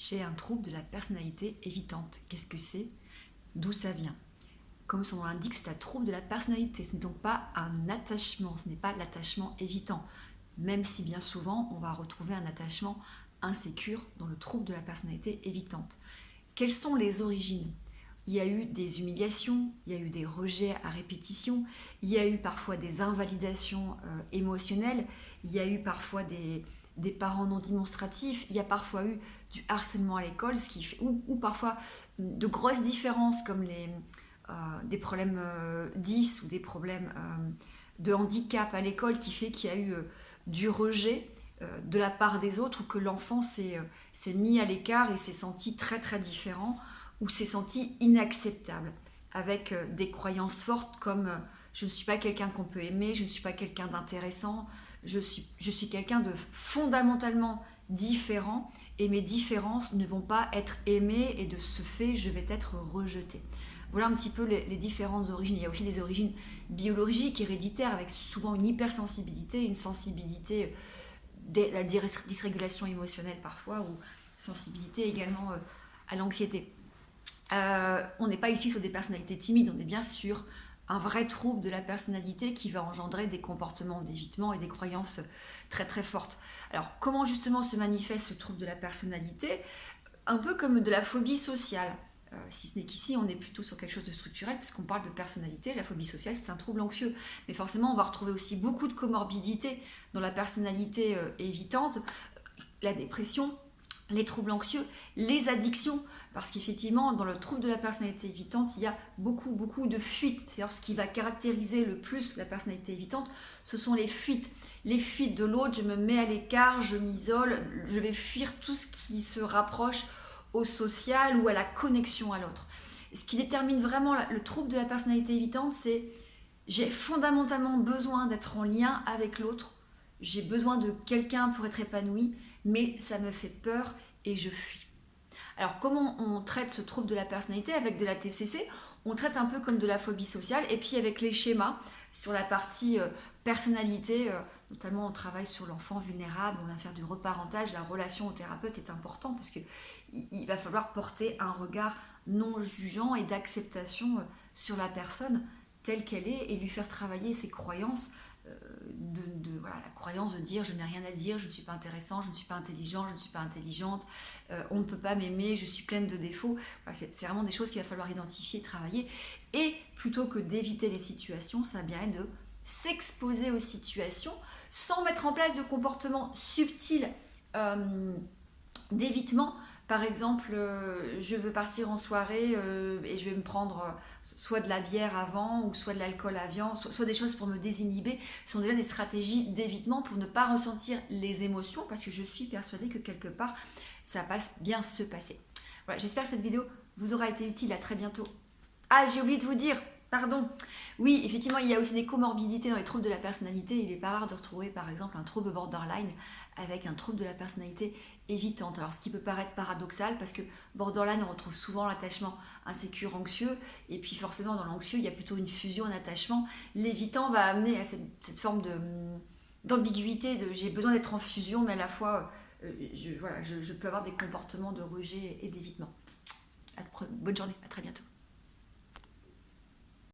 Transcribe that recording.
j'ai un trouble de la personnalité évitante. Qu'est-ce que c'est? D'où ça vient? Comme son nom l'indique, c'est un trouble de la personnalité. Ce n'est donc pas un attachement, ce n'est pas l'attachement évitant. Même si bien souvent, on va retrouver un attachement insécure dans le trouble de la personnalité évitante. Quelles sont les origines? Il y a eu des humiliations, il y a eu des rejets à répétition, il y a eu parfois des invalidations émotionnelles, il y a eu parfois des parents non démonstratifs, il y a parfois eu du harcèlement à l'école, ou parfois de grosses différences comme des problèmes 10 ou des problèmes de handicap à l'école qui fait qu'il y a eu du rejet de la part des autres, ou que l'enfant s'est mis à l'écart et s'est senti très très différent, ou s'est senti inacceptable, avec des croyances fortes comme je ne suis pas quelqu'un qu'on peut aimer, je ne suis pas quelqu'un d'intéressant, je suis quelqu'un de fondamentalement différent, et mes différences ne vont pas être aimées, et de ce fait je vais être rejetée. Voilà un petit peu les différentes origines. Il y a aussi des origines biologiques, héréditaires, avec souvent une hypersensibilité, une sensibilité, la dysrégulation émotionnelle parfois, ou sensibilité également à l'anxiété. On n'est pas ici sur des personnalités timides, on est bien sur un vrai trouble de la personnalité qui va engendrer des comportements d'évitement et des croyances très très fortes. Alors comment justement se manifeste ce trouble de la personnalité? Un peu comme de la phobie sociale. Si ce n'est qu'ici, on est plutôt sur quelque chose de structurel, puisqu'on parle de personnalité. La phobie sociale, c'est un trouble anxieux. Mais forcément, on va retrouver aussi beaucoup de comorbidités dans la personnalité évitante, la dépression, les troubles anxieux, les addictions, parce qu'effectivement, dans le trouble de la personnalité évitante, il y a beaucoup de fuites. C'est-à-dire, ce qui va caractériser le plus la personnalité évitante, ce sont les fuites. Les fuites de l'autre, je me mets à l'écart, je m'isole, je vais fuir tout ce qui se rapproche au social ou à la connexion à l'autre. Ce qui détermine vraiment le trouble de la personnalité évitante, c'est j'ai fondamentalement besoin d'être en lien avec l'autre, j'ai besoin de quelqu'un pour être épanoui, mais ça me fait peur et je fuis. Alors comment on traite ce trouble de la personnalité? Avec de la TCC, on traite un peu comme de la phobie sociale, et puis avec les schémas sur la partie personnalité, notamment on travaille sur l'enfant vulnérable, on va faire du reparentage, la relation au thérapeute est important parce qu'il va falloir porter un regard non jugeant et d'acceptation sur la personne telle qu'elle est, et lui faire travailler ses croyances, voilà, la croyance de dire je n'ai rien à dire, je ne suis pas intéressant, je ne suis pas intelligent, je ne suis pas intelligente, on ne peut pas m'aimer, je suis pleine de défauts. Voilà, c'est vraiment des choses qu'il va falloir identifier, travailler, et plutôt que d'éviter les situations, ça va bien être de s'exposer aux situations sans mettre en place de comportements subtils d'évitement. Par exemple, je veux partir en soirée et je vais me prendre soit de la bière avant, ou soit de l'alcool avant, soit des choses pour me désinhiber. Ce sont déjà des stratégies d'évitement pour ne pas ressentir les émotions, parce que je suis persuadée que quelque part, ça va bien se passer. Voilà, j'espère que cette vidéo vous aura été utile. À très bientôt. Ah, j'ai oublié de vous dire, pardon. Oui, effectivement, il y a aussi des comorbidités dans les troubles de la personnalité. Il n'est pas rare de retrouver, par exemple, un trouble borderline avec un trouble de la personnalité évitante. Alors, ce qui peut paraître paradoxal, parce que borderline, on retrouve souvent l'attachement insécure, anxieux, et puis forcément, dans l'anxieux, il y a plutôt une fusion, un attachement. L'évitant va amener à cette forme d'ambiguïté, de j'ai besoin d'être en fusion, mais à la fois, je peux avoir des comportements de rejet et d'évitement. Bonne journée, à très bientôt.